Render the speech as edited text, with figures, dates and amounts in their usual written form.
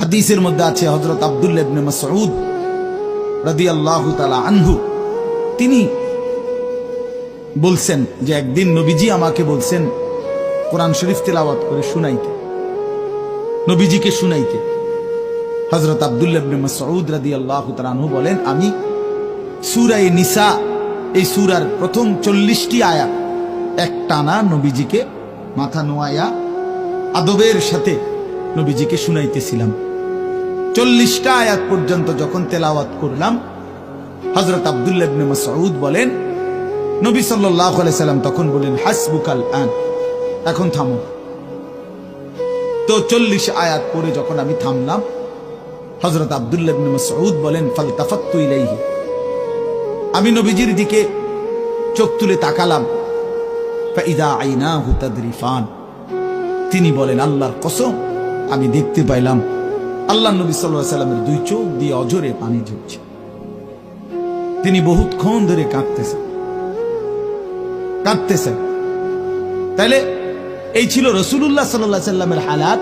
হাদিসের মধ্যে আছে হযরত আব্দুল্লাহ ইবনে মাসউদ রাদিয়াল্লাহু তাআলা আনহু তিনি বলছেন যে একদিন নবীজি আমাকে বলছেন কোরআন শরীফ তেলাওয়াত করে শুনাইতে, নবীজিকে শুনাইতে। হযরত আব্দুল্লাহ ইবনে মাসউদ রাদিয়াল্লাহু তাআলা আনহু বলেন, আমি সূরা নিসা এই সূরার প্রথম 40টি আয়াত একটানা নবীজিকে মাথা নোয়ায়া আদবের সাথে নবীজিকে শুনাইতেছিলাম। 40টা আয়াত পর্যন্ত যখন তেলাওয়াত করলাম, হযরত আব্দুল্লাহ ইবনে মাসউদ বলেন, নবী সাল্লাল্লাহু আলাইহি সাল্লাম তখন বলেন, হাসবুকাল আন, এখন থামো। তো 40 আয়াত পরে যখন আমি থামলাম, হযরত আব্দুল্লাহ ইবনে মাসউদ বলেন, ফালতাফাত্তু ইলাইহি, আমি নবীজির দিকে চোখ তুলে তাকালাম, ফাইদা আইনাহু তাদরিফান, তিনি বলেন, আল্লাহর কসম আমি দেখতে পাইলাম আল্লাহ নবী সাল্লাল্লাহু আলাইহি সাল্লামের দুই চোখ দিয়ে অঝরে পানি ঝরছে। তিনি বহুতক্ষণ ধরে কাঁদতেছেন। তাইলে এই ছিল রাসূলুল্লাহ সাল্লাল্লাহু আলাইহি সাল্লামের হালাত।